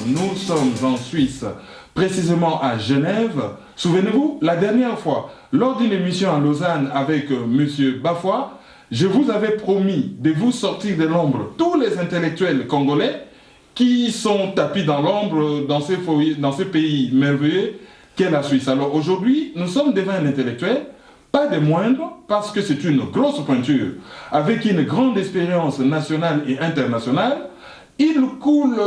nous sommes en Suisse, précisément à Genève. Souvenez-vous, la dernière fois, lors d'une émission à Lausanne avec M. Bafoy, je vous avais promis de vous sortir de l'ombre tous les intellectuels congolais qui sont tapis dans l'ombre dans ce pays merveilleux qu'est la Suisse. Alors aujourd'hui, nous sommes devant un intellectuel, pas des moindres, parce que c'est une grosse pointure, avec une grande expérience nationale et internationale. Il coule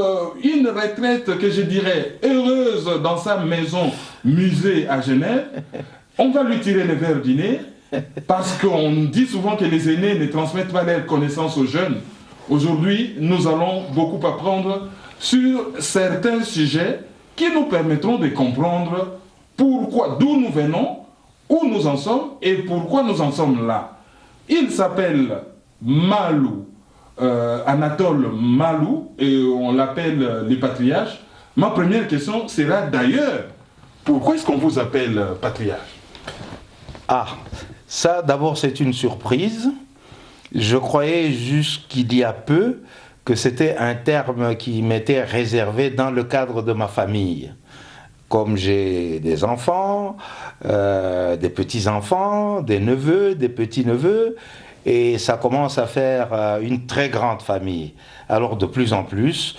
une retraite que je dirais heureuse dans sa maison musée à Genève. On va lui tirer les verres du nez, parce qu'on dit souvent que les aînés ne transmettent pas leurs connaissances aux jeunes. Aujourd'hui, nous allons beaucoup apprendre sur certains sujets qui nous permettront de comprendre pourquoi, d'où nous venons, où nous en sommes et pourquoi nous en sommes là. Il s'appelle Malou, Anatole Malou, et on l'appelle le patriarche. Ma première question sera d'ailleurs, pourquoi est-ce qu'on vous appelle patriarche? Ah, ça d'abord c'est une surprise. Je croyais jusqu'il y a peu que c'était un terme qui m'était réservé dans le cadre de ma famille. Comme j'ai des enfants, des petits-enfants, des neveux, des petits-neveux, et ça commence à faire une très grande famille. Alors de plus en plus,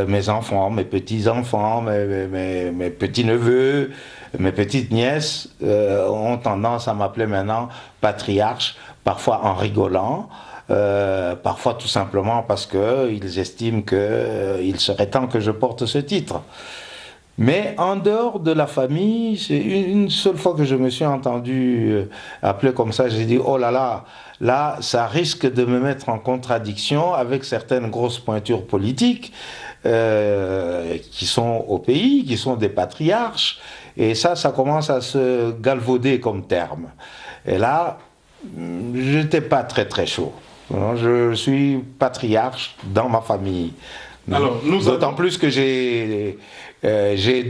mes enfants, mes petits-enfants, mes petits-neveux, mes petites-nièces ont tendance à m'appeler maintenant patriarche, parfois en rigolant, parfois tout simplement parce qu'ils estiment qu'il serait temps que je porte ce titre. Mais en dehors de la famille, c'est une seule fois que je me suis entendu appeler comme ça, j'ai dit oh là, ça risque de me mettre en contradiction avec certaines grosses pointures politiques qui sont au pays, qui sont des patriarches, et ça commence à se galvauder comme terme. Et là, je n'étais pas très chaud. Je suis patriarche dans ma famille. D'autant plus que j'ai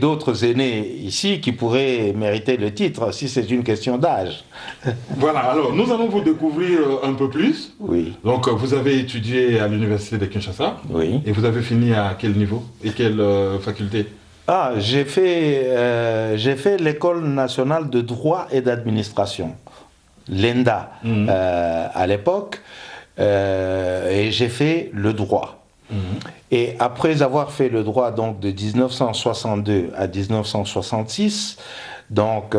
d'autres aînés ici qui pourraient mériter le titre si c'est une question d'âge. Voilà, alors nous allons vous découvrir un peu plus. Oui. Donc vous avez étudié à l'université de Kinshasa. Oui. Et vous avez fini à quel niveau et quelle faculté? Ah, j'ai fait l'école nationale de droit et d'administration, l'ENDA à l'époque, et j'ai fait le droit. Et après avoir fait le droit donc de 1962 à 1966, donc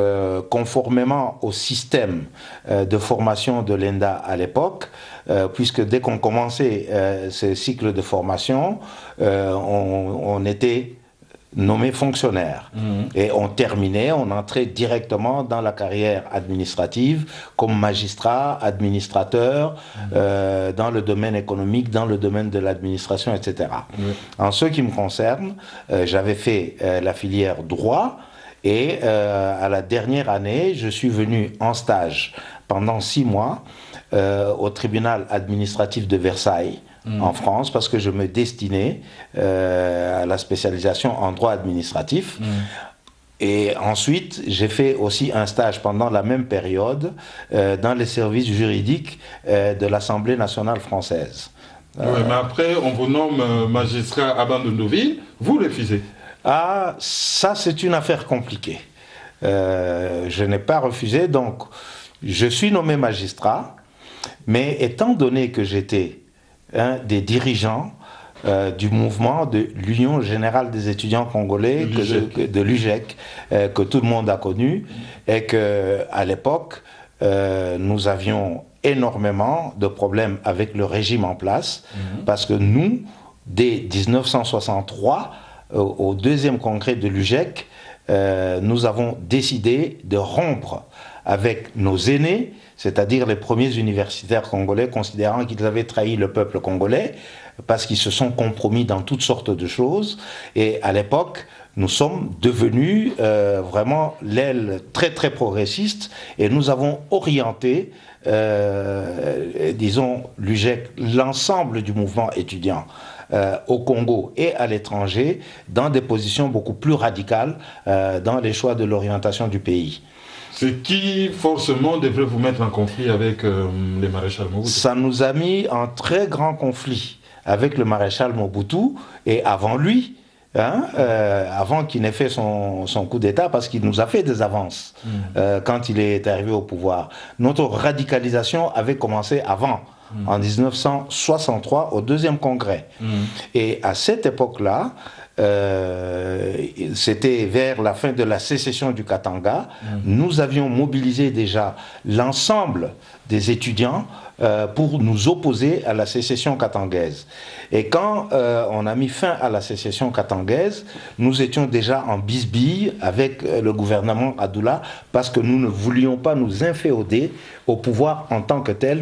conformément au système de formation de l'ENDA à l'époque, puisque dès qu'on commençait ce cycle de formation, on était nommé fonctionnaire. Et on terminait, on entrait directement dans la carrière administrative comme magistrat, administrateur, dans le domaine économique, dans le domaine de l'administration, etc. En ce qui me concerne, j'avais fait la filière droit et à la dernière année, je suis venu en stage pendant 6 mois au tribunal administratif de Versailles, en France, parce que je me destinais à la spécialisation en droit administratif. Et ensuite, j'ai fait aussi un stage pendant la même période dans les services juridiques de l'Assemblée nationale française. Oui, mais après, on vous nomme magistrat à Bandundouville, vous refusez. Ah, ça c'est une affaire compliquée. Je n'ai pas refusé, donc je suis nommé magistrat, mais étant donné que j'étais un des dirigeants du mouvement de l'Union Générale des Étudiants Congolais, de l'UGEC, que tout le monde a connu, et qu'à l'époque, nous avions énormément de problèmes avec le régime en place, parce que nous, dès 1963, au deuxième congrès de l'UGEC, nous avons décidé de rompre avec nos aînés, c'est-à-dire les premiers universitaires congolais, considérant qu'ils avaient trahi le peuple congolais, parce qu'ils se sont compromis dans toutes sortes de choses. Et à l'époque, nous sommes devenus vraiment l'aile très progressiste, et nous avons orienté, disons, l'UGEC, l'ensemble du mouvement étudiant, au Congo et à l'étranger, dans des positions beaucoup plus radicales dans les choix de l'orientation du pays. Ce qui, forcément, devrait vous mettre en conflit avec le maréchal Mobutu. Ça nous a mis en très grand conflit avec le maréchal Mobutu, et avant lui, avant qu'il n'ait fait son coup d'État, parce qu'il nous a fait des avances quand il est arrivé au pouvoir. Notre radicalisation avait commencé avant, en 1963, au deuxième congrès. Et à cette époque-là, c'était vers la fin de la sécession du Katanga, nous avions mobilisé déjà l'ensemble des étudiants pour nous opposer à la sécession katangaise. Et quand on a mis fin à la sécession katangaise, nous étions déjà en bisbille avec le gouvernement Adoula, parce que nous ne voulions pas nous inféoder au pouvoir en tant que tel.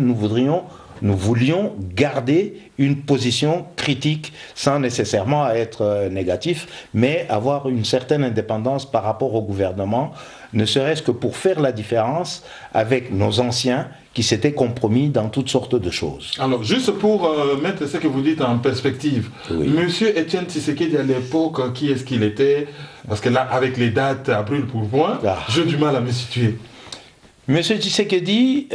Nous voulions garder une position critique sans nécessairement être négatif, mais avoir une certaine indépendance par rapport au gouvernement, ne serait-ce que pour faire la différence avec nos anciens qui s'étaient compromis dans toutes sortes de choses. Alors, juste pour mettre ce que vous dites en perspective, Monsieur Étienne Tshisekedi à l'époque, qui est-ce qu'il était? Parce que là, avec les dates à brûle pour point, j'ai du mal à me situer. Monsieur Tshisekedi,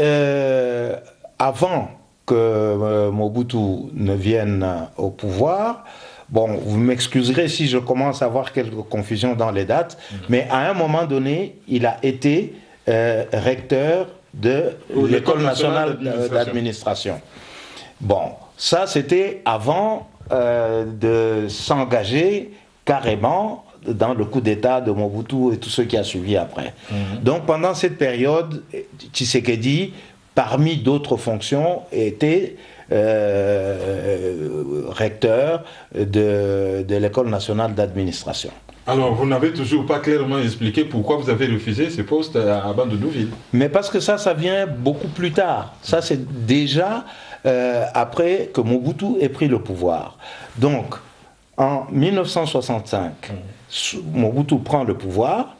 avant que Mobutu ne vienne au pouvoir, bon, vous m'excuserez si je commence à avoir quelques confusions dans les dates, mais à un moment donné, il a été recteur de l'École nationale d'administration. Bon, ça c'était avant de s'engager carrément dans le coup d'État de Mobutu et tout ce qui a suivi après. Donc pendant cette période, Tshisekedi, parmi d'autres fonctions, était recteur de l'École nationale d'administration. Alors, vous n'avez toujours pas clairement expliqué pourquoi vous avez refusé ce poste à Bandundu-Ville. Mais parce que ça vient beaucoup plus tard. Ça, c'est déjà après que Mobutu ait pris le pouvoir. Donc, en 1965, Mobutu prend le pouvoir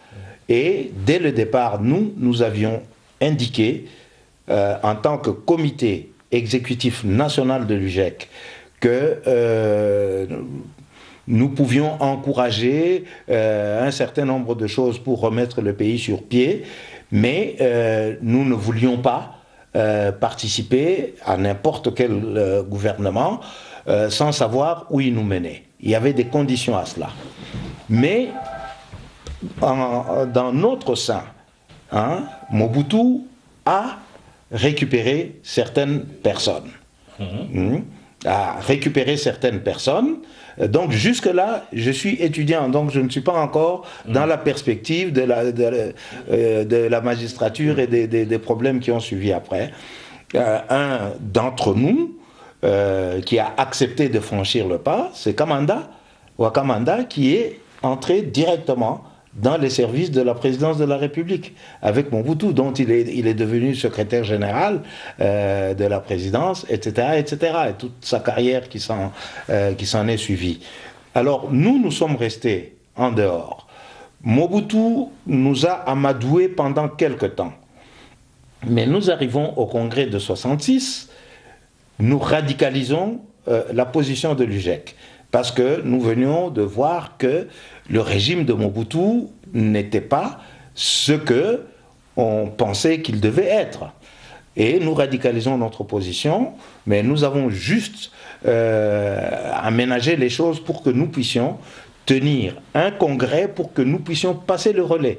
et dès le départ, nous avions indiqué en tant que comité exécutif national de l'UGEC que nous pouvions encourager un certain nombre de choses pour remettre le pays sur pied, mais nous ne voulions pas participer à n'importe quel gouvernement sans savoir où il nous menait. Il y avait des conditions à cela. Mais dans notre sein, Mobutu a récupéré certaines personnes. A récupéré certaines personnes. Donc jusque-là, je suis étudiant, donc je ne suis pas encore dans la perspective de la magistrature et des problèmes qui ont suivi après. Un d'entre nous qui a accepté de franchir le pas, c'est Wakamanda, qui est entré directement dans les services de la présidence de la République, avec Mobutu, dont il est devenu secrétaire général de la présidence, etc., etc., et toute sa carrière qui s'en est suivie. Alors, nous sommes restés en dehors. Mobutu nous a amadoués pendant quelque temps. Mais nous arrivons au congrès de 66, nous radicalisons la position de l'UGEC, parce que nous venions de voir que le régime de Mobutu n'était pas ce que on pensait qu'il devait être. Et nous radicalisons notre position, mais nous avons juste aménagé les choses pour que nous puissions tenir un congrès, pour que nous puissions passer le relais.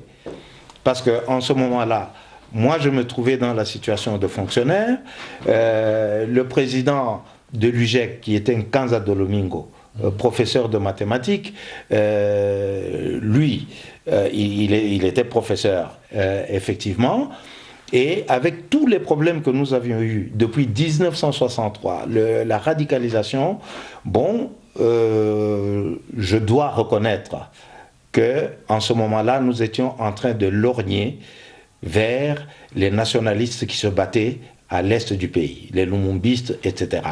Parce qu'en ce moment-là, moi je me trouvais dans la situation de fonctionnaire, le président de l'UGEC, qui était Nkanza Dolomingo, professeur de mathématiques, lui, il était professeur, effectivement, et avec tous les problèmes que nous avions eus depuis 1963, la radicalisation, bon, je dois reconnaître qu'en ce moment-là, nous étions en train de lorgner vers les nationalistes qui se battaient à l'est du pays, les lumumbistes, etc.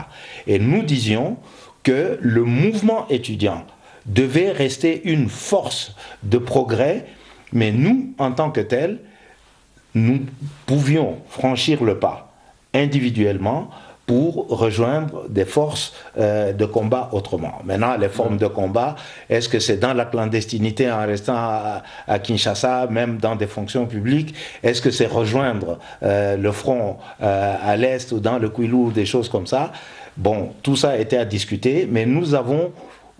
Et nous disions que le mouvement étudiant devait rester une force de progrès, mais nous, en tant que tels, nous pouvions franchir le pas individuellement pour rejoindre des forces de combat autrement. Maintenant, les formes de combat, est-ce que c'est dans la clandestinité en restant à Kinshasa, même dans des fonctions publiques? Est-ce que c'est rejoindre le front à l'est ou dans le Kwilu, des choses comme ça? Bon, tout ça était à discuter, mais nous avons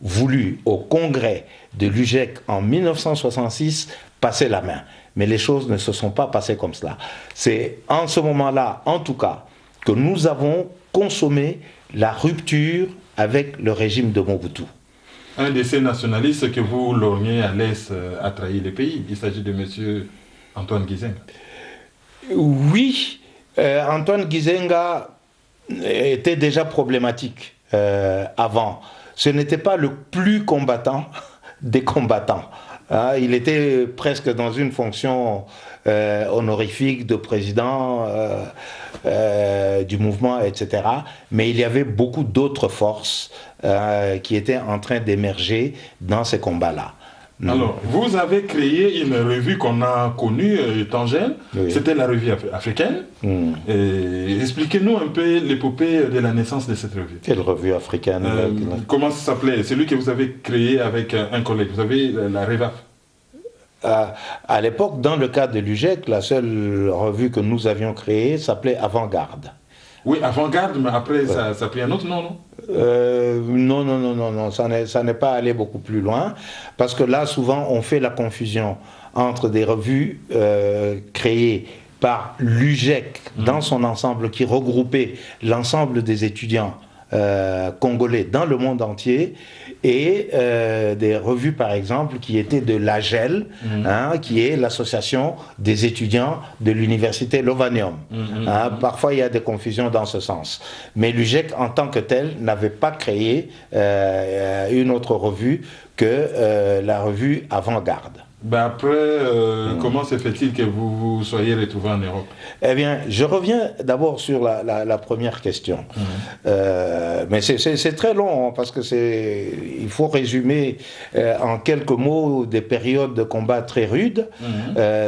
voulu au congrès de l'UGEC en 1966 passer la main. Mais les choses ne se sont pas passées comme cela. C'est en ce moment-là, en tout cas, que nous avons consommé la rupture avec le régime de Mobutu. Un de ces nationalistes que vous lorgnez à l'Est a trahi le pays. Il s'agit de M. Antoine Gizenga. Oui, Antoine Gizenga était déjà problématique avant. Ce n'était pas le plus combattant des combattants. Il était presque dans une fonction honorifique de président du mouvement, etc. Mais il y avait beaucoup d'autres forces qui étaient en train d'émerger dans ces combats-là. Alors, vous avez créé une revue qu'on a connue étant jeune, oui. C'était la revue africaine. Expliquez-nous un peu l'épopée de la naissance de cette revue. Quelle revue africaine Comment ça s'appelait? Celui que vous avez créé avec un collègue. Vous avez la REVAF. À l'époque, dans le cadre de l'UGEC, la seule revue que nous avions créée s'appelait Avant-Garde. Oui, Avant-Garde, mais après, ça a pris un autre nom, non? Non, ça n'est pas allé beaucoup plus loin, parce que là, souvent, on fait la confusion entre des revues créées par l'UGEC dans son ensemble, qui regroupait l'ensemble des étudiants congolais dans le monde entier, et des revues par exemple qui étaient de l'AGEL, qui est l'association des étudiants de l'université Lovanium. Parfois il y a des confusions dans ce sens. Mais l'UGEC en tant que tel n'avait pas créé une autre revue que la revue Avant-Garde. Après, comment se fait-il que vous vous soyez retrouvé en Europe? Eh bien, je reviens d'abord sur la première question. Mais c'est très long, parce que il faut résumer en quelques mots des périodes de combat très rudes,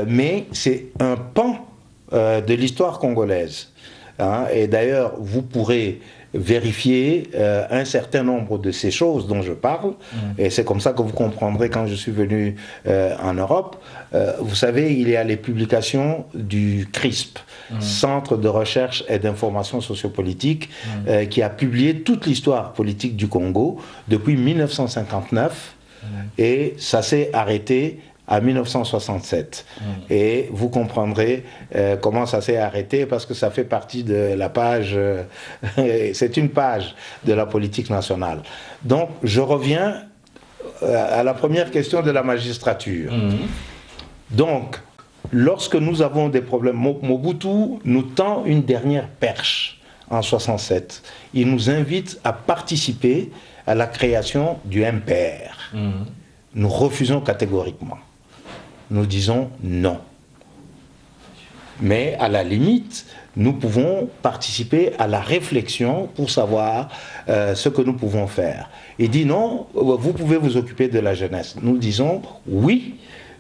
mais c'est un pan de l'histoire congolaise. Et d'ailleurs, vous pourrez vérifier un certain nombre de ces choses dont je parle, et c'est comme ça que vous comprendrez quand je suis venu en Europe. Vous savez, il y a les publications du CRISP, Centre de recherche et d'information sociopolitique, qui a publié toute l'histoire politique du Congo depuis 1959, et ça s'est arrêté à 1967. Et vous comprendrez comment ça s'est arrêté, parce que ça fait partie de la page, c'est une page de la politique nationale. Donc je reviens à la première question de la magistrature. Donc, lorsque nous avons des problèmes, Mobutu nous tend une dernière perche en 67. Il nous invite à participer à la création du MPR. Nous refusons catégoriquement. Nous disons non. Mais à la limite, nous pouvons participer à la réflexion pour savoir ce que nous pouvons faire. Il dit non, vous pouvez vous occuper de la jeunesse. Nous disons oui,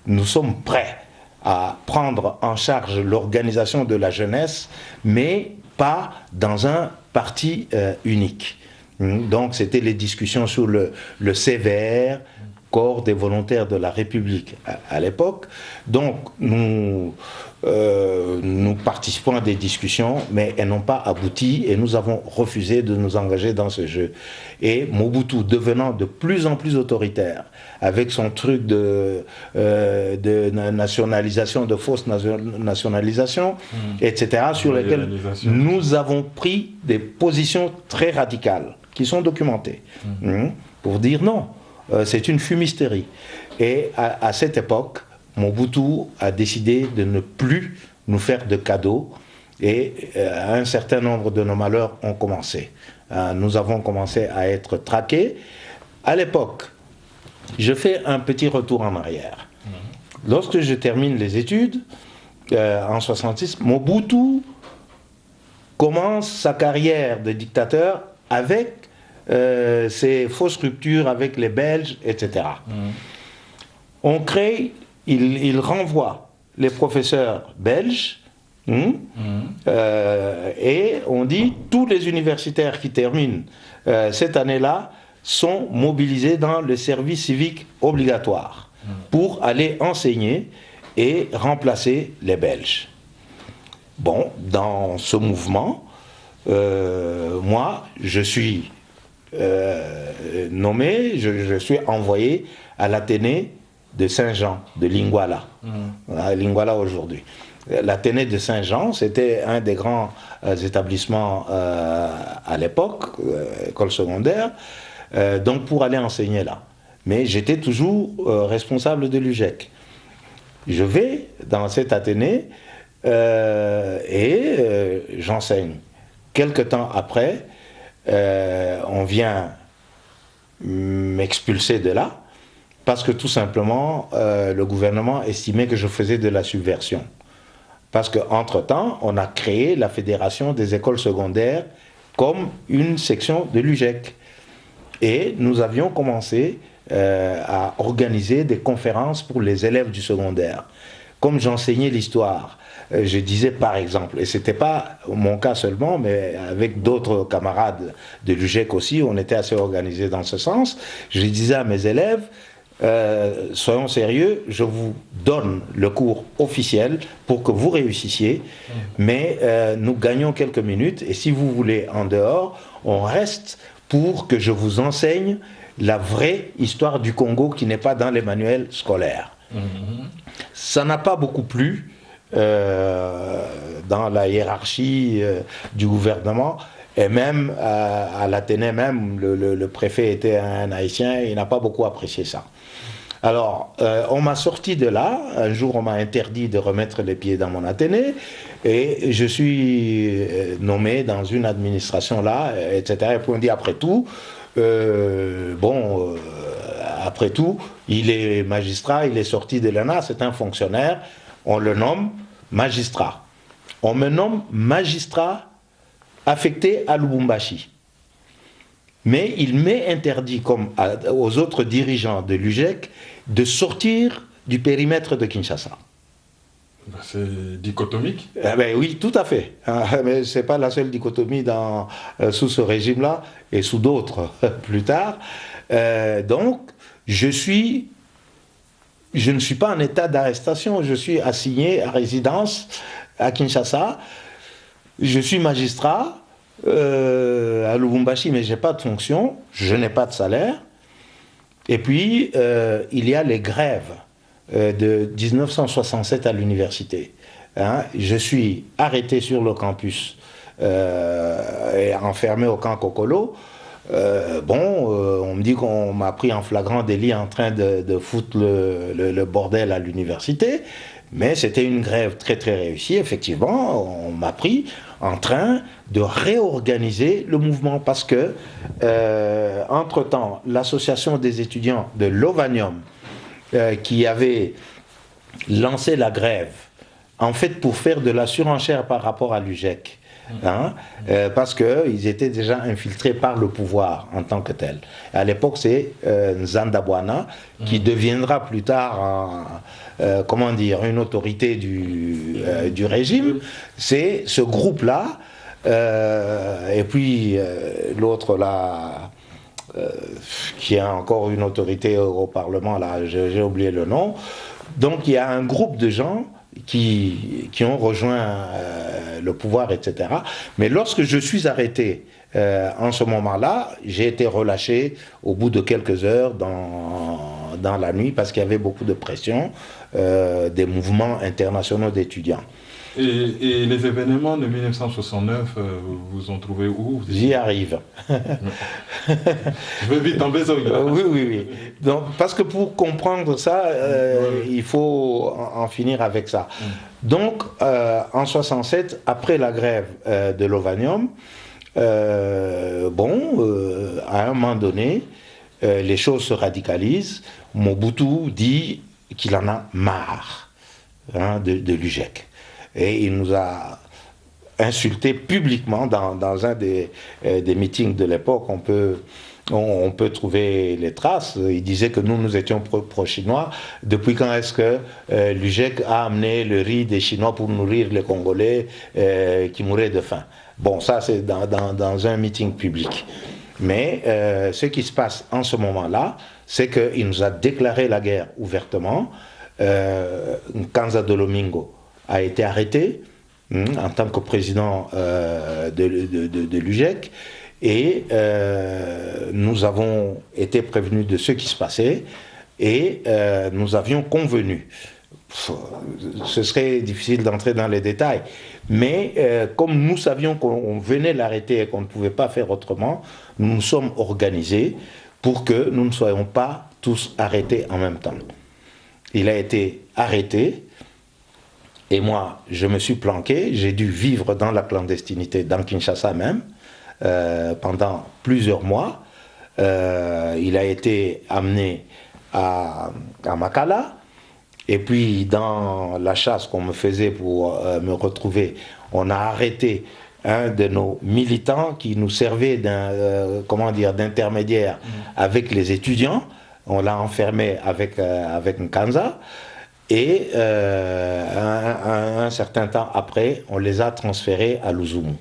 nous sommes prêts à prendre en charge l'organisation de la jeunesse, mais pas dans un parti unique. Donc c'était les discussions sur le CVR, Corps des volontaires de la République à l'époque. Donc nous participons à des discussions, mais elles n'ont pas abouti, et nous avons refusé de nous engager dans ce jeu. Et Mobutu, devenant de plus en plus autoritaire, avec son truc de nationalisation, de fausse nationalisation, etc., sur lesquels nous avons pris des positions très radicales, qui sont documentées, pour dire non. C'est une fumisterie. Et à cette époque, Mobutu a décidé de ne plus nous faire de cadeaux, et un certain nombre de nos malheurs ont commencé. Nous avons commencé à être traqués. À l'époque, je fais un petit retour en arrière. Lorsque je termine les études, en 66, Mobutu commence sa carrière de dictateur avec ces fausses ruptures avec les Belges, etc. On crée, il renvoie les professeurs belges, et on dit tous les universitaires qui terminent cette année-là sont mobilisés dans le service civique obligatoire pour aller enseigner et remplacer les Belges. Bon, dans ce mouvement, moi, je suis nommé, je suis envoyé à l'Athénée de Saint-Jean, de Lingwala, à Lingwala aujourd'hui. L'Athénée de Saint-Jean, c'était un des grands établissements à l'époque, école secondaire, donc pour aller enseigner là. Mais j'étais toujours responsable de l'UGEC. Je vais dans cet Athénée et j'enseigne. Quelque temps après, on vient m'expulser de là parce que tout simplement le gouvernement estimait que je faisais de la subversion. Parce qu'entre-temps, on a créé la Fédération des écoles secondaires comme une section de l'UGEC. Et nous avions commencé à organiser des conférences pour les élèves du secondaire. Comme j'enseignais l'histoire, je disais par exemple, et ce n'était pas mon cas seulement, mais avec d'autres camarades de l'UGEC aussi, on était assez organisés dans ce sens, je disais à mes élèves, soyons sérieux, je vous donne le cours officiel pour que vous réussissiez, mais nous gagnons quelques minutes, et si vous voulez en dehors, on reste pour que je vous enseigne la vraie histoire du Congo qui n'est pas dans les manuels scolaires. Ça n'a pas beaucoup plu dans la hiérarchie du gouvernement, et même à l'Athénée même, le préfet était un Haïtien, il n'a pas beaucoup apprécié ça. Alors, on m'a sorti de là, un jour on m'a interdit de remettre les pieds dans mon Athénée, et je suis nommé dans une administration là, etc. Et puis on dit après tout, après tout, il est magistrat, il est sorti de l'ENA, c'est un fonctionnaire, on le nomme magistrat. On me nomme magistrat affecté à Lubumbashi. Mais il m'est interdit, comme aux autres dirigeants de l'UGEC, de sortir du périmètre de Kinshasa. C'est dichotomique. Oui, tout à fait. Mais ce n'est pas la seule dichotomie sous ce régime-là, et sous d'autres plus tard. Donc, je ne suis pas en état d'arrestation, je suis assigné à résidence à Kinshasa. Je suis magistrat à Lubumbashi, mais je n'ai pas de fonction, je n'ai pas de salaire. Et puis, il y a les grèves de 1967 à l'université. Je suis arrêté sur le campus et enfermé au camp Kokolo. On me dit qu'on m'a pris en flagrant délit en train de foutre le bordel à l'université, mais c'était une grève très très réussie, effectivement. On m'a pris en train de réorganiser le mouvement parce que, entre-temps, l'association des étudiants de l'Ovanium, qui avait lancé la grève, en fait pour faire de la surenchère par rapport à l'UGEC, parce qu'ils étaient déjà infiltrés par le pouvoir en tant que tel. À l'époque, c'est Nzandabwana qui deviendra plus tard une autorité du régime. C'est ce groupe-là, et puis l'autre là, qui a encore une autorité au Parlement, là, j'ai oublié le nom. Donc il y a un groupe de gens qui ont rejoint le pouvoir, etc. Mais lorsque je suis arrêté en ce moment-là, j'ai été relâché au bout de quelques heures dans la nuit parce qu'il y avait beaucoup de pression des mouvements internationaux d'étudiants. Et les événements de 1969, vous ont trouvé où? J'y arrive. Je veux vite en besogne. Oui. Donc, parce que pour comprendre ça, il faut en finir avec ça. Donc, en 67, après la grève de l'Ovanium, à un moment donné, les choses se radicalisent. Mobutu dit qu'il en a marre de l'UGEC. Et il nous a insultés publiquement dans un des meetings de l'époque. On peut trouver les traces. Il disait que nous étions pro-chinois. Depuis quand est-ce que l'UGEC a amené le riz des Chinois pour nourrir les Congolais qui mouraient de faim? Bon, ça c'est dans un meeting public. Mais ce qui se passe en ce moment-là, c'est qu'il nous a déclaré la guerre ouvertement. Nkanza Dolomingo a été arrêté en tant que président de l'UGEC, Et nous avons été prévenus de ce qui se passait et nous avions convenu. Ce serait difficile d'entrer dans les détails, mais comme nous savions qu'on venait l'arrêter et qu'on ne pouvait pas faire autrement, nous nous sommes organisés pour que nous ne soyons pas tous arrêtés en même temps. Il a été arrêté et moi je me suis planqué, j'ai dû vivre dans la clandestinité, dans Kinshasa même, pendant plusieurs mois. Il a été amené à Makala. Et puis, dans la chasse qu'on me faisait pour me retrouver, on a arrêté un de nos militants qui nous servait d'intermédiaire avec les étudiants. On l'a enfermé avec Nkanza. Et un certain temps après, on les a transférés à Louzoumou.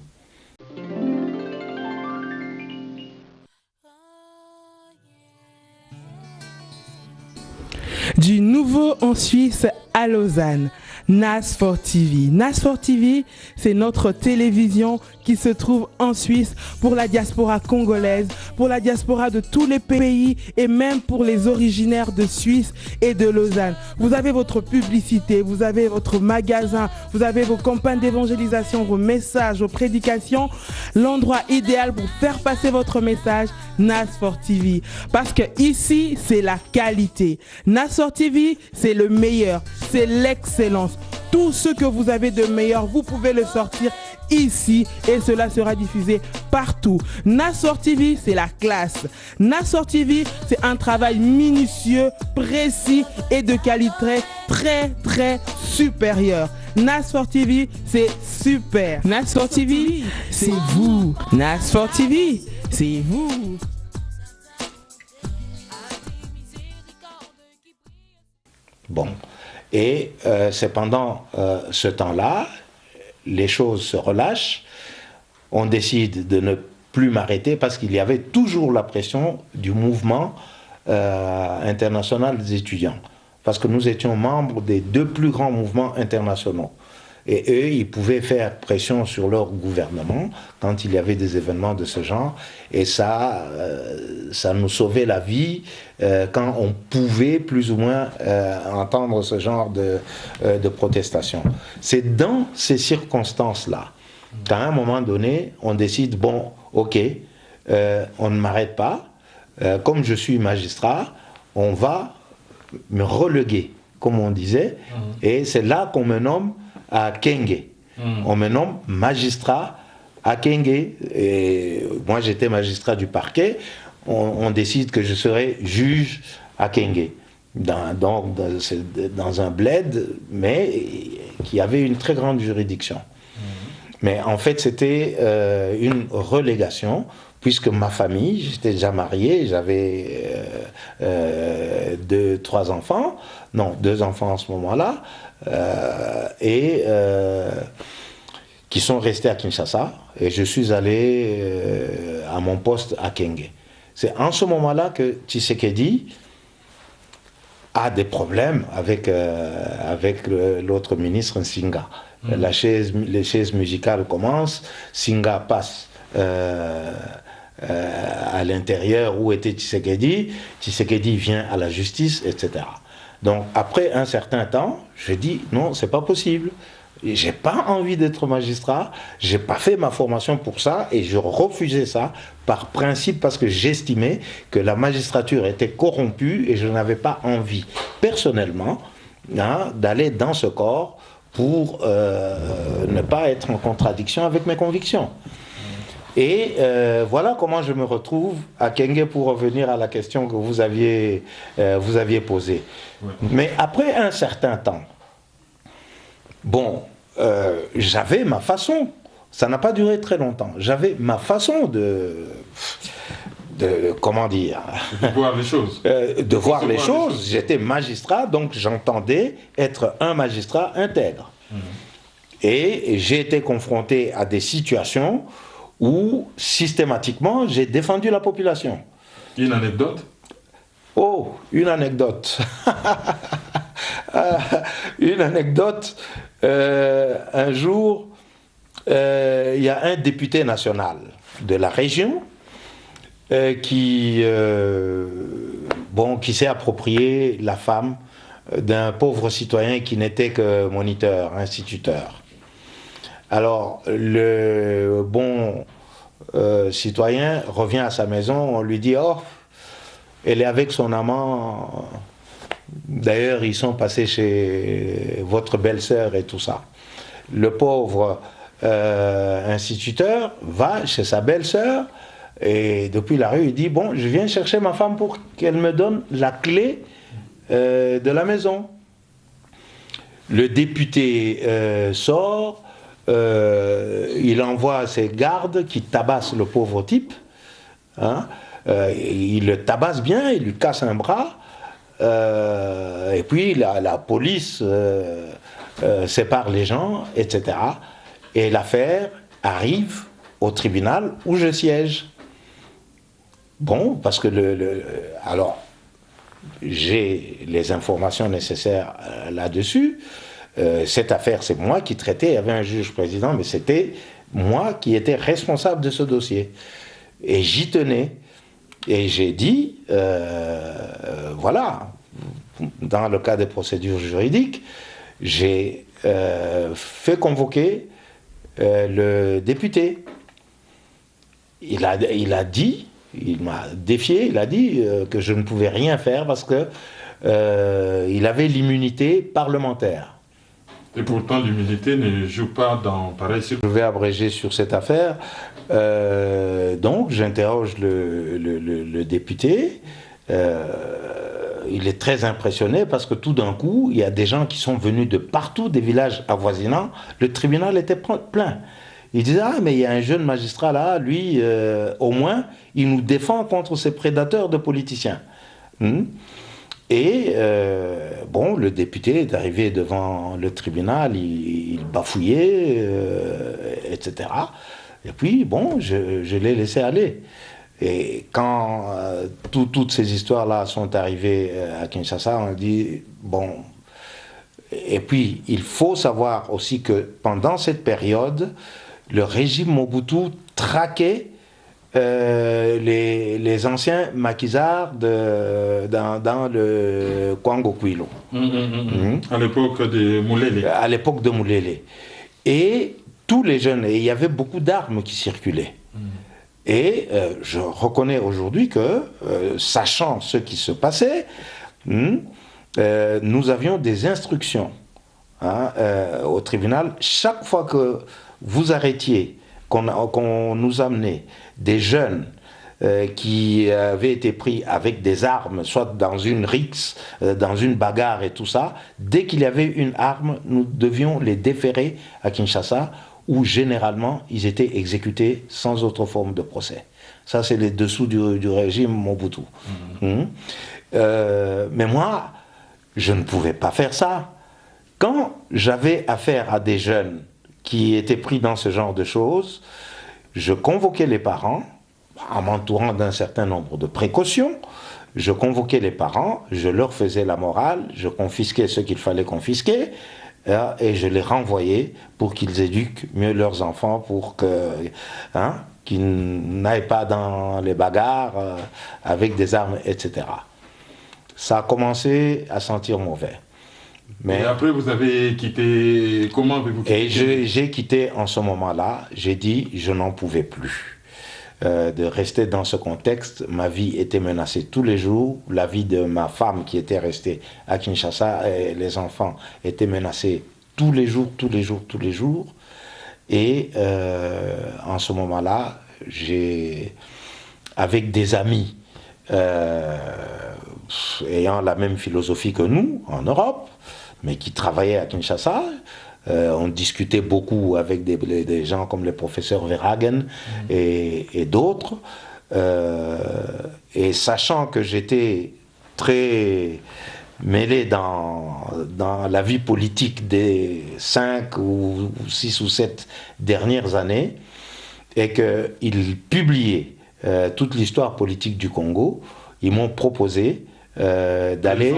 Du nouveau en Suisse à Lausanne, NAS4 TV. NAS4 TV, c'est notre télévision qui se trouve en Suisse pour la diaspora congolaise, pour la diaspora de tous les pays et même pour les originaires de Suisse et de Lausanne. Vous avez votre publicité, vous avez votre magasin, vous avez vos campagnes d'évangélisation, vos messages, vos prédications. L'endroit idéal pour faire passer votre message, NAS4 TV. Parce que ici, c'est la qualité. NAS4 TV, c'est le meilleur, c'est l'excellence. Tout ce que vous avez de meilleur, vous pouvez le sortir ici et cela sera diffusé partout. NAS4 TV, c'est la classe. NAS4 TV, c'est un travail minutieux, précis et de qualité très très supérieure. NAS4 TV, c'est super. NAS4 TV, c'est vous. NAS4 TV, c'est vous. Bon. Et c'est pendant ce temps-là, les choses se relâchent, on décide de ne plus m'arrêter parce qu'il y avait toujours la pression du mouvement international des étudiants. Parce que nous étions membres des 2 plus grands mouvements internationaux. Et eux, ils pouvaient faire pression sur leur gouvernement quand il y avait des événements de ce genre. Et ça nous sauvait la vie quand on pouvait plus ou moins entendre ce genre de protestation. C'est dans ces circonstances-là qu'à un moment donné, on décide, bon, ok, on ne m'arrête pas. Comme je suis magistrat, on va me reléguer, comme on disait. Et c'est là qu'on me nomme à Kenge. On me nomme magistrat à Kenge. Et moi, j'étais magistrat du parquet. On décide que je serai juge à Kenge. Dans un bled, mais qui avait une très grande juridiction. Mais en fait, c'était une relégation, puisque ma famille, j'étais déjà marié, j'avais 2 enfants, non, 2 enfants en ce moment-là, qui sont restés à Kinshasa, et je suis allé à mon poste à Kenge. C'est en ce moment-là que Tshisekedi a des problèmes avec l'autre ministre, Nsinga. Les chaises musicales commencent, Nsinga passe à l'intérieur où était Tshisekedi, Tshisekedi vient à la justice, etc. Donc après un certain temps, je dis non, c'est pas possible. J'ai pas envie d'être magistrat, j'ai pas fait ma formation pour ça et je refusais ça par principe parce que j'estimais que la magistrature était corrompue et je n'avais pas envie personnellement d'aller dans ce corps pour ne pas être en contradiction avec mes convictions. Et voilà comment je me retrouve à Kenge pour revenir à la question que vous aviez posée. Ouais. Mais après un certain temps, bon, j'avais ma façon, ça n'a pas duré très longtemps, j'avais ma façon de comment dire, de voir les choses. De voir les choses. J'étais magistrat, donc j'entendais être un magistrat intègre. Et j'ai été confronté à des situations où systématiquement j'ai défendu la population. Une anecdote? Oh, une anecdote. Une anecdote. Un jour, il y a un député national de la région qui s'est approprié la femme d'un pauvre citoyen qui n'était que moniteur, instituteur. Alors, le bon citoyen revient à sa maison, on lui dit « Oh, elle est avec son amant, d'ailleurs ils sont passés chez votre belle-sœur et tout ça. » Le pauvre instituteur va chez sa belle-sœur et depuis la rue il dit « Bon, je viens chercher ma femme pour qu'elle me donne la clé de la maison. » Le député sort, il envoie ses gardes qui tabassent le pauvre type, hein, il le tabasse bien, il lui casse un bras, et puis la police sépare les gens, etc. Et l'affaire arrive au tribunal où je siège. Bon, parce que alors, j'ai les informations nécessaires là-dessus. Cette affaire, c'est moi qui traitais, il y avait un juge-président, mais c'était moi qui étais responsable de ce dossier. Et j'y tenais. Et j'ai dit, voilà, dans le cas des procédures juridiques, j'ai fait convoquer le député. Il a dit, il m'a défié, il a dit que je ne pouvais rien faire parce que il avait l'immunité parlementaire. Et pourtant, l'immunité ne joue pas dans pareil. Je vais abréger sur cette affaire. Donc, j'interroge le député. Il est très impressionné parce que tout d'un coup, il y a des gens qui sont venus de partout, des villages avoisinants. Le tribunal était plein. Il disait, ah, mais il y a un jeune magistrat là, lui, au moins, il nous défend contre ces prédateurs de politiciens. Et bon, le député est arrivé devant le tribunal, il bafouillait, etc. Et puis, bon, je l'ai laissé aller. Et quand toutes ces histoires-là sont arrivées à Kinshasa, on a dit, bon... Et puis, il faut savoir aussi que pendant cette période, le régime Mobutu traquait les anciens maquisards dans le Kwango-Kwilo. À l'époque de Moulélé. À l'époque de Moulélé. Et tous les jeunes, et il y avait beaucoup d'armes qui circulaient. Et je reconnais aujourd'hui que, sachant ce qui se passait, nous avions des instructions au tribunal. Chaque fois que vous arrêtiez, qu'on nous amenait des jeunes qui avaient été pris avec des armes, soit dans une rixe, dans une bagarre et tout ça, dès qu'il y avait une arme, nous devions les déférer à Kinshasa, où généralement ils étaient exécutés sans autre forme de procès. Ça, c'est les dessous du régime Mobutu. Mais moi, je ne pouvais pas faire ça. Quand j'avais affaire à des jeunes qui étaient pris dans ce genre de choses, je convoquais les parents, en m'entourant d'un certain nombre de précautions, je convoquais les parents, je leur faisais la morale, je confisquais ce qu'il fallait confisquer, et je les renvoyais pour qu'ils éduquent mieux leurs enfants, pour qu'ils n'aillent pas dans les bagarres avec des armes, etc. Ça a commencé à sentir mauvais. Mais et après, vous avez quitté... Comment avez-vous quitté? Et j'ai quitté en ce moment-là. J'ai dit, je n'en pouvais plus de rester dans ce contexte. Ma vie était menacée tous les jours. La vie de ma femme qui était restée à Kinshasa et les enfants étaient menacés tous les jours, tous les jours, tous les jours. Et en ce moment-là, avec des amis ayant la même philosophie que nous en Europe, mais qui travaillaient à Kinshasa, on discutait beaucoup avec des gens comme le professeur Verhagen et d'autres, et sachant que j'étais très mêlé dans la vie politique des 5 ou 6 ou 7 dernières années, et qu'ils publiaient toute l'histoire politique du Congo, ils m'ont proposé d'aller...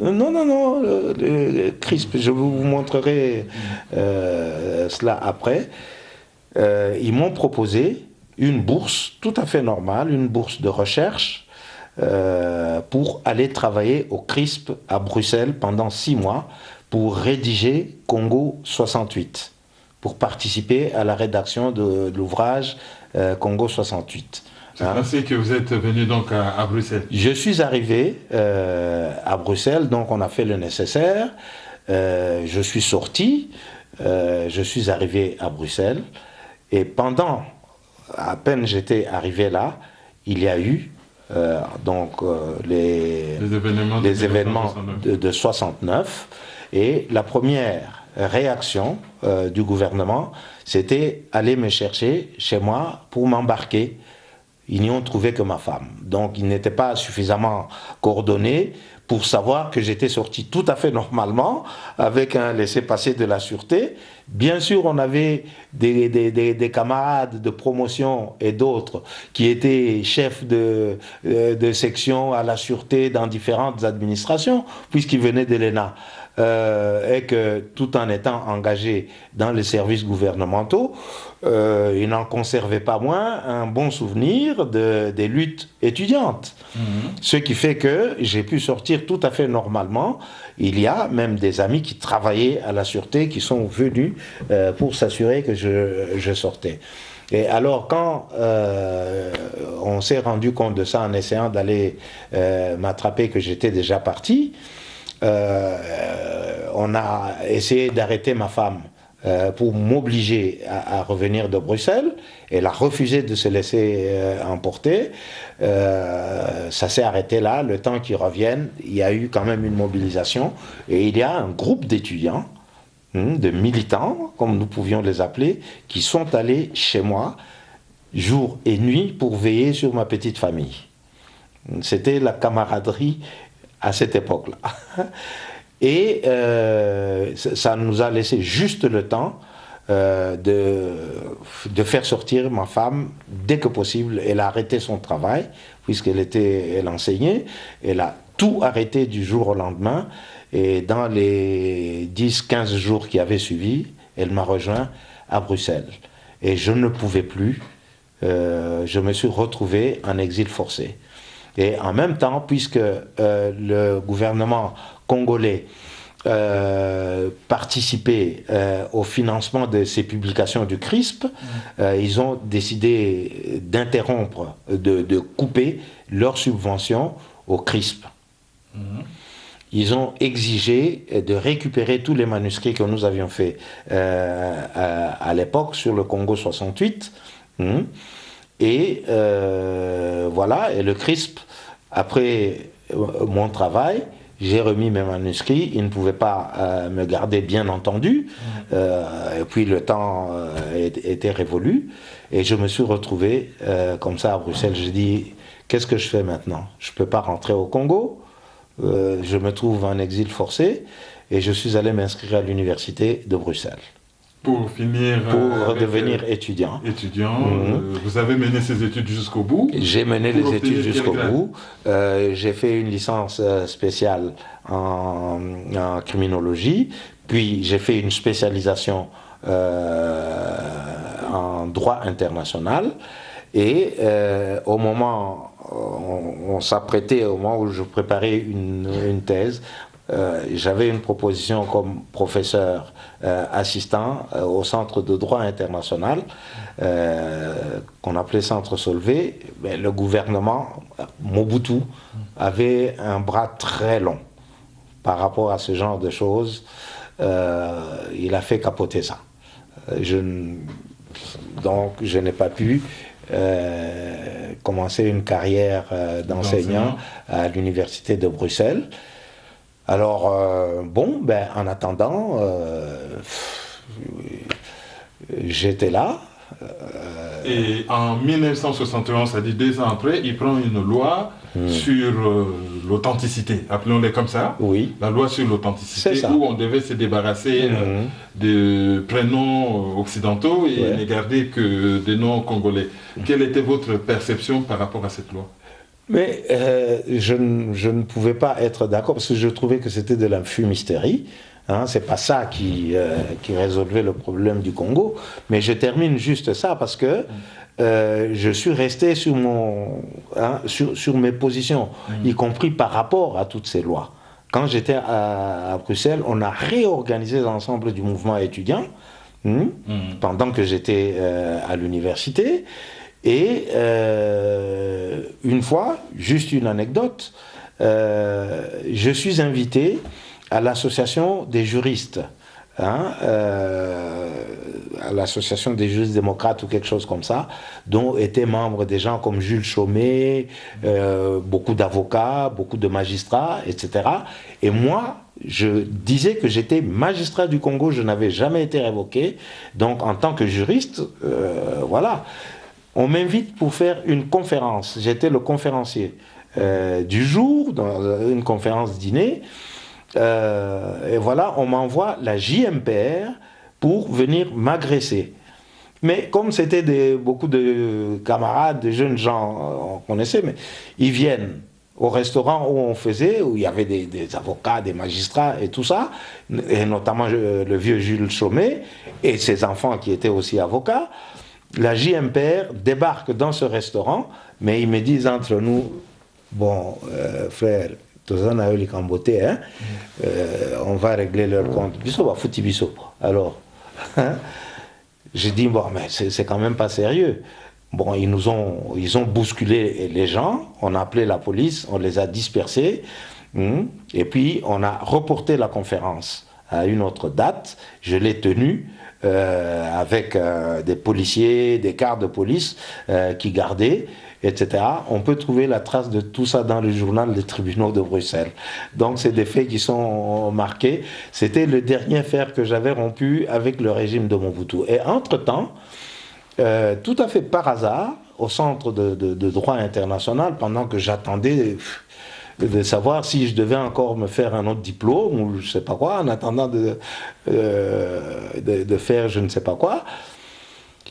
Non, CRISP, je vous montrerai cela après. ils m'ont proposé une bourse tout à fait normale, une bourse de recherche, pour aller travailler au CRISP à Bruxelles pendant 6 mois pour rédiger Congo 68, pour participer à la rédaction de l'ouvrage Congo 68. C'est ainsi que vous êtes venu donc à Bruxelles. Je suis arrivé à Bruxelles, donc on a fait le nécessaire. Je suis sorti, je suis arrivé à Bruxelles, et pendant, à peine j'étais arrivé là, il y a eu les événements de 69, et la première réaction du gouvernement, c'était aller me chercher chez moi pour m'embarquer. Ils n'y ont trouvé que ma femme. Donc, ils n'étaient pas suffisamment coordonnés pour savoir que j'étais sorti tout à fait normalement, avec un laissez-passer de la sûreté. Bien sûr, on avait des camarades de promotion et d'autres qui étaient chefs de section à la sûreté dans différentes administrations, puisqu'ils venaient de l'ENA. Et que tout en étant engagés dans les services gouvernementaux, ils n'en conservaient pas moins un bon souvenir des luttes étudiantes. Ce qui fait que j'ai pu sortir tout à fait normalement. Il y a même des amis qui travaillaient à la sûreté qui sont venus pour s'assurer que je sortais. Et alors quand on s'est rendu compte de ça en essayant d'aller m'attraper, que j'étais déjà parti, on a essayé d'arrêter ma femme pour m'obliger à revenir de Bruxelles. Elle a refusé de se laisser emporter. Ça s'est arrêté là. Le temps qu'ils reviennent, il y a eu quand même une mobilisation. Et il y a un groupe d'étudiants, de militants, comme nous pouvions les appeler, qui sont allés chez moi, jour et nuit, pour veiller sur ma petite famille. C'était la camaraderie à cette époque-là. Et ça nous a laissé juste le temps de faire sortir ma femme dès que possible. Elle a arrêté son travail, puisqu'elle enseignait. Elle a tout arrêté du jour au lendemain. Et dans les 10-15 jours qui avaient suivi, elle m'a rejoint à Bruxelles. Et je ne pouvais plus. Je me suis retrouvé en exil forcé. Et en même temps, puisque le gouvernement congolais participait au financement de ces publications du CRISP, ils ont décidé d'interrompre, de couper leurs subventions au CRISP. Ils ont exigé de récupérer tous les manuscrits que nous avions faits à l'époque sur le Congo 68. Et voilà, et le CRISP, après mon travail, j'ai remis mes manuscrits. Ils ne pouvaient pas me garder, bien entendu. Et puis le temps était révolu. Et je me suis retrouvé comme ça à Bruxelles. J'ai dit, qu'est-ce que je fais maintenant? Je ne peux pas rentrer au Congo. Je me trouve en exil forcé. Et je suis allé m'inscrire à l'université de Bruxelles. Pour finir... Pour devenir étudiant. Vous avez mené ces études jusqu'au bout? J'ai mené les études jusqu'au bout. J'ai fait une licence spéciale en criminologie, puis j'ai fait une spécialisation en droit international. Et au moment, on s'apprêtait, au moment où je préparais une thèse, j'avais une proposition comme professeur assistant au Centre de droit international, qu'on appelait Centre Solvay. Mais le gouvernement, Mobutu, avait un bras très long par rapport à ce genre de choses. Il a fait capoter ça. Donc je n'ai pas pu commencer une carrière d'enseignant à l'université de Bruxelles. Alors, en attendant, j'étais là. Et en 1971, c'est-à-dire 2 ans après, il prend une loi sur l'authenticité, appelons-les comme ça. Oui. La loi sur l'authenticité, où on devait se débarrasser de prénoms occidentaux et ne garder que des noms congolais. Quelle était votre perception par rapport à cette loi? Mais je ne pouvais pas être d'accord, parce que je trouvais que c'était de la fumisterie. Hein, c'est pas ça qui résolvait le problème du Congo. Mais je termine juste ça parce que je suis resté sur mes positions, y compris par rapport à toutes ces lois. Quand j'étais à Bruxelles, on a réorganisé l'ensemble du mouvement étudiant pendant que j'étais à l'université. Et une fois, juste une anecdote, je suis invité à l'association des juristes, à l'association des juristes démocrates ou quelque chose comme ça, dont étaient membres des gens comme Jules Chaumet, beaucoup d'avocats, beaucoup de magistrats, etc. Et moi, je disais que j'étais magistrat du Congo, je n'avais jamais été révoqué, donc en tant que juriste, voilà. On m'invite pour faire une conférence, j'étais le conférencier du jour, dans une conférence dîner, et voilà, on m'envoie la JMPR pour venir m'agresser. Mais comme c'était beaucoup de camarades, de jeunes gens, on connaissait, mais ils viennent au restaurant où il y avait des avocats, des magistrats et tout ça, et notamment le vieux Jules Chaumet et ses enfants qui étaient aussi avocats. La JMPR débarque dans ce restaurant, mais ils me disent entre nous, bon, frère, on va régler leur compte. Alors, j'ai dit, bon, mais c'est quand même pas sérieux. Bon, ils ont bousculé les gens, on a appelé la police, on les a dispersés, et puis on a reporté la conférence à une autre date. Je l'ai tenue avec des policiers, des quarts de police qui gardaient, etc. On peut trouver la trace de tout ça dans le journal des tribunaux de Bruxelles. Donc c'est des faits qui sont marqués. C'était le dernier fer que j'avais rompu avec le régime de Mobutu. Et entre-temps, tout à fait par hasard, au centre de droit international, pendant que j'attendais de savoir si je devais encore me faire un autre diplôme ou je sais pas quoi, en attendant de faire je ne sais pas quoi,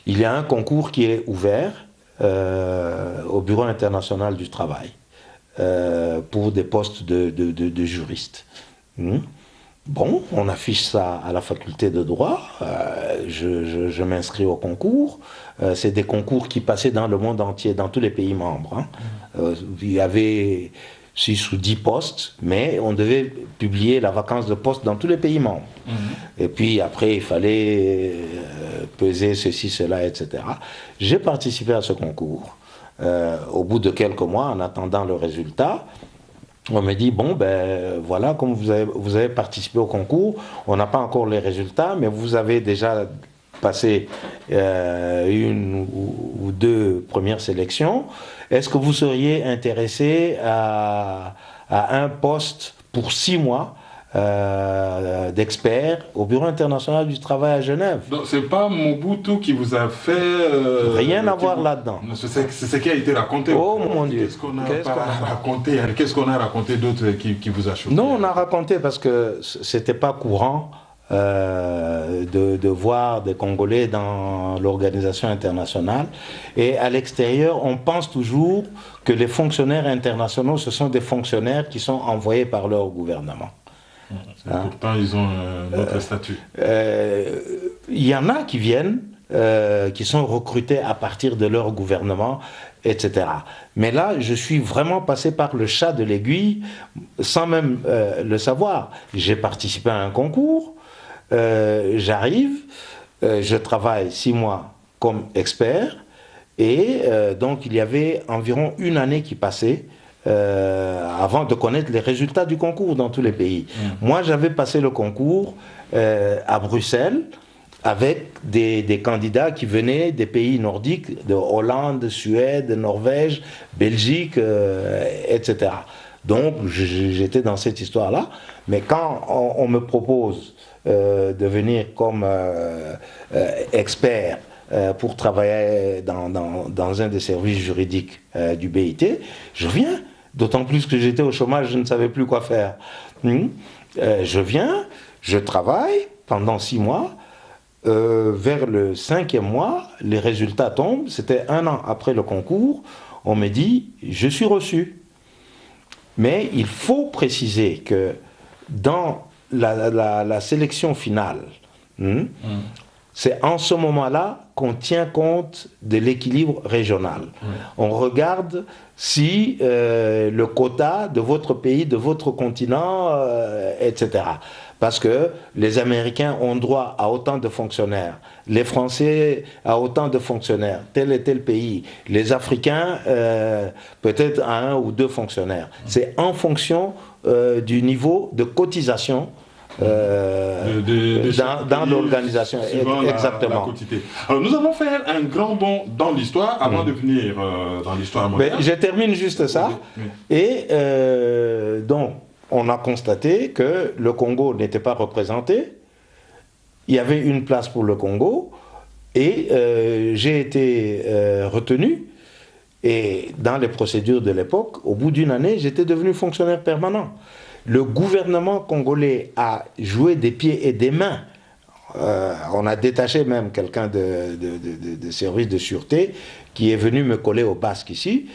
il y a un concours qui est ouvert au Bureau international du travail pour des postes de juristes. Bon, on affiche ça à la faculté de droit, je m'inscris au concours. C'est des concours qui passaient dans le monde entier, dans tous les pays membres. Il y avait 6 ou 10 postes, mais on devait publier la vacance de poste dans tous les pays membres. Et puis après, il fallait peser ceci, cela, etc. J'ai participé à ce concours. Au bout de quelques mois, en attendant le résultat, on me dit, bon, ben voilà, comme vous avez participé au concours, on n'a pas encore les résultats, mais vous avez déjà passé une ou deux premières sélections. Est-ce que vous seriez intéressé à un poste pour 6 mois d'expert au Bureau international du travail à Genève? Donc c'est pas Mobutu qui vous a fait... rien à voir là-dedans. C'est ce qui a été raconté. Oh mon Dieu. Qu'est-ce qu'on a raconté d'autre qui vous a choqué? Non, on a raconté parce que c'était pas courant de voir des Congolais dans l'organisation internationale. Et à l'extérieur, on pense toujours que les fonctionnaires internationaux, ce sont des fonctionnaires qui sont envoyés par leur gouvernement. Pourtant, ils ont un autre statut. Il y en a qui viennent, qui sont recrutés à partir de leur gouvernement, etc. Mais là, je suis vraiment passé par le chat de l'aiguille, sans même le savoir. J'ai participé à un concours, j'arrive, je travaille 6 mois comme expert, et donc il y avait environ 1 année qui passait avant de connaître les résultats du concours dans tous les pays. Moi, j'avais passé le concours à Bruxelles avec des candidats qui venaient des pays nordiques, de Hollande, Suède, Norvège, Belgique, etc. Donc, j'étais dans cette histoire-là. Mais quand on me propose de venir comme expert pour travailler dans un des services juridiques du BIT, je viens. D'autant plus que j'étais au chômage, je ne savais plus quoi faire. Je viens, je travaille pendant 6 mois. Vers le 5e mois, les résultats tombent. C'était 1 an après le concours. On me dit, je suis reçu. Mais il faut préciser que dans la sélection finale, c'est en ce moment-là qu'on tient compte de l'équilibre régional. On regarde si le quota de votre pays, de votre continent, etc. Parce que les Américains ont droit à autant de fonctionnaires, les Français à autant de fonctionnaires, tel et tel pays, les Africains peut-être à 1 ou 2 fonctionnaires. C'est en fonction du niveau de cotisation dans l'organisation. Exactement. Alors nous allons faire un grand bond dans l'histoire avant de venir dans l'histoire moderne. Mais je termine juste ça. Et donc, on a constaté que le Congo n'était pas représenté. Il y avait une place pour le Congo. Et j'ai été retenu. Et dans les procédures de l'époque, au bout d'une année, j'étais devenu fonctionnaire permanent. Le gouvernement congolais a joué des pieds et des mains. On a détaché même quelqu'un de service de sûreté qui est venu me coller au basque ici.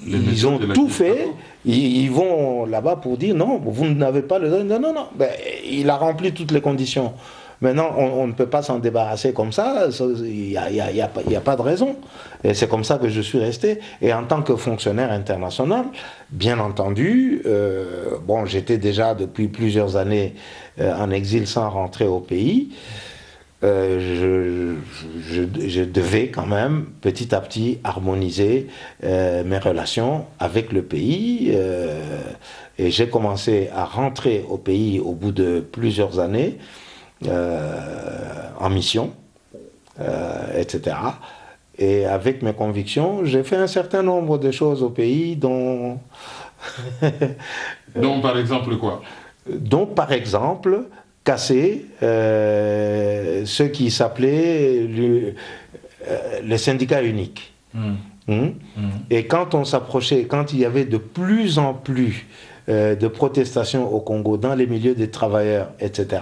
Ils ont tout fait. Ils vont là-bas pour dire non, vous n'avez pas le droit. Non, non, non. Ben, il a rempli toutes les conditions. Maintenant, on ne peut pas s'en débarrasser comme ça, il n'y a pas de raison. Et c'est comme ça que je suis resté. Et en tant que fonctionnaire international, bien entendu, bon, j'étais déjà depuis plusieurs années en exil sans rentrer au pays. Je devais quand même petit à petit harmoniser mes relations avec le pays. Et j'ai commencé à rentrer au pays au bout de plusieurs années. En mission, etc. Et avec mes convictions, j'ai fait un certain nombre de choses au pays dont... Donc par exemple quoi? Donc par exemple, casser ce qui s'appelait les syndicats uniques. Et quand on s'approchait, quand il y avait de plus en plus de protestations au Congo dans les milieux des travailleurs, etc.,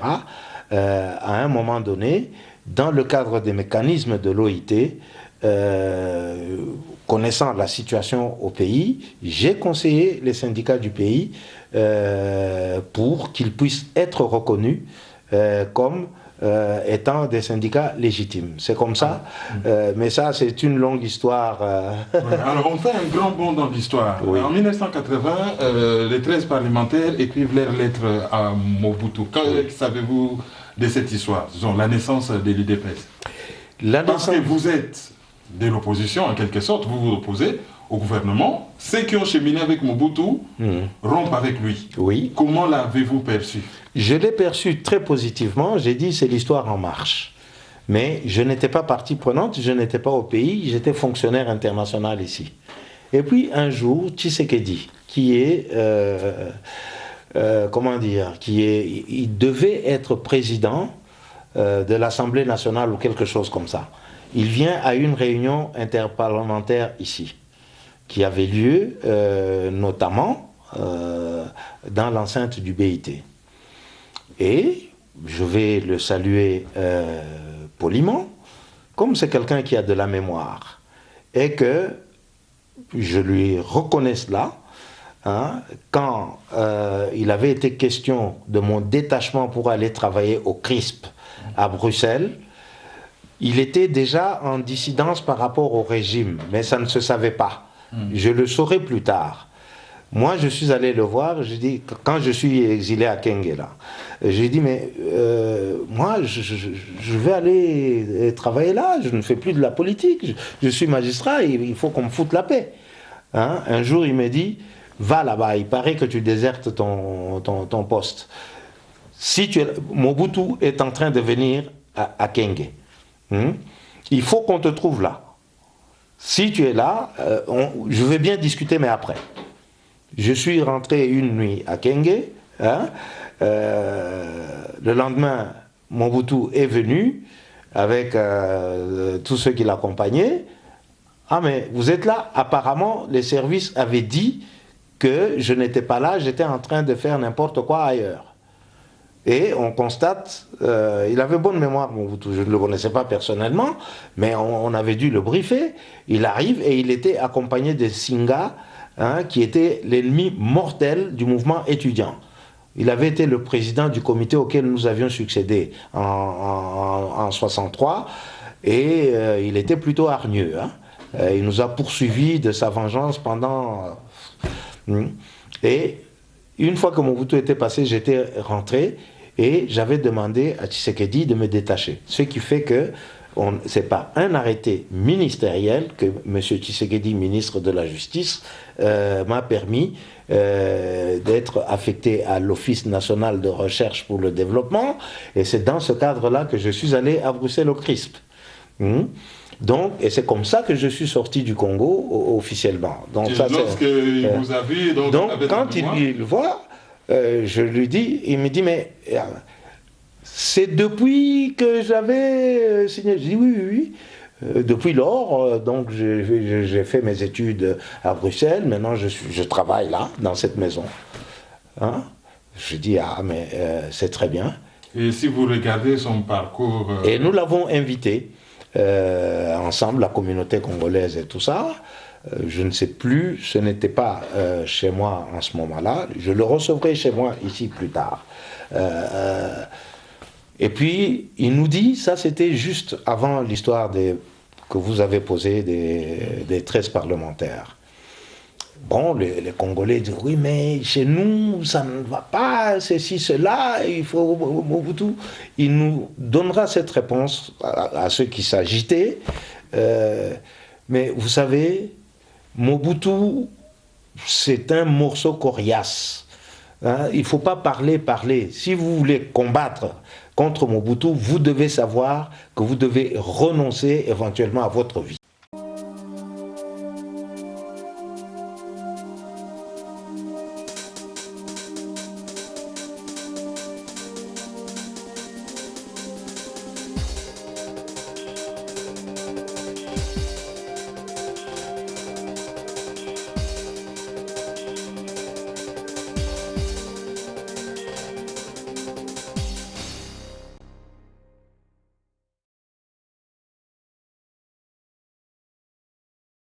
à un moment donné, dans le cadre des mécanismes de l'OIT, connaissant la situation au pays, j'ai conseillé les syndicats du pays pour qu'ils puissent être reconnus comme étant des syndicats légitimes. C'est comme ça, mais ça c'est une longue histoire. Alors on fait un grand bond dans l'histoire. Oui. En 1980, les 13 parlementaires écrivent leur lettre à Mobutu. Savez-vous de cette histoire, disons, la naissance de l'UDPS? Parce que vous êtes de l'opposition, en quelque sorte, vous vous opposez au gouvernement. Ceux qui ont cheminé avec Mobutu rompent avec lui. Oui. Comment l'avez-vous perçu? Je l'ai perçu très positivement. J'ai dit, c'est l'histoire en marche. Mais je n'étais pas partie prenante, je n'étais pas au pays, j'étais fonctionnaire international ici. Et puis un jour, Tshisekedi, qui est... il devait être président de l'Assemblée nationale ou quelque chose comme ça. Il vient à une réunion interparlementaire ici, qui avait lieu notamment dans l'enceinte du BIT. Et je vais le saluer poliment, comme c'est quelqu'un qui a de la mémoire, et que je lui reconnais cela. Quand il avait été question de mon détachement pour aller travailler au CRISP à Bruxelles, il était déjà en dissidence par rapport au régime, mais ça ne se savait pas. Je le saurai plus tard. Moi, je suis allé le voir, je dis, quand je suis exilé à Kengela, j'ai dit, mais moi, je vais aller travailler là, je ne fais plus de la politique, je suis magistrat, il faut qu'on me foute la paix. Un jour, il m'a dit, va là-bas, il paraît que tu désertes ton poste. Mobutu est en train de venir à Kenge. Il faut qu'on te trouve là. Si tu es là, je vais bien discuter, mais après. Je suis rentré une nuit à Kenge. Le lendemain, Mobutu est venu avec tous ceux qui l'accompagnaient. Ah, mais vous êtes là? Apparemment, les services avaient dit que je n'étais pas là, j'étais en train de faire n'importe quoi ailleurs. Et on constate, il avait bonne mémoire, Mobutu, je ne le connaissais pas personnellement, mais on avait dû le briefer. Il arrive et il était accompagné de Singa, qui était l'ennemi mortel du mouvement étudiant. Il avait été le président du comité auquel nous avions succédé en 63 et il était plutôt hargneux. Il nous a poursuivis de sa vengeance pendant... Et une fois que Mobutu était passé, j'étais rentré et j'avais demandé à Tshisekedi de me détacher. Ce qui fait que c'est pas un arrêté ministériel que M. Tshisekedi, ministre de la Justice, m'a permis d'être affecté à l'Office national de recherche pour le développement, et c'est dans ce cadre-là que je suis allé à Bruxelles au CRISP. Donc, et c'est comme ça que je suis sorti du Congo officiellement. Donc, ça, vous avez, donc quand il le voit, je lui dis, il me dit, mais c'est depuis que j'avais signé. Je dis oui. Depuis lors, donc j'ai fait mes études à Bruxelles. Maintenant, je travaille là, dans cette maison. Je dis, mais c'est très bien. Et si vous regardez son parcours... Et nous l'avons invité, ensemble, la communauté congolaise et tout ça. Je ne sais plus, ce n'était pas chez moi en ce moment-là. Je le recevrai chez moi ici plus tard. Et puis, il nous dit, ça c'était juste avant l'histoire que vous avez posée des 13 parlementaires. Bon, les Congolais disent, oui, mais chez nous, ça ne va pas, ceci, cela, il faut Mobutu. Il nous donnera cette réponse à ceux qui s'agitaient. Mais vous savez, Mobutu, c'est un morceau coriace. Il ne faut pas parler. Si vous voulez combattre contre Mobutu, vous devez savoir que vous devez renoncer éventuellement à votre vie.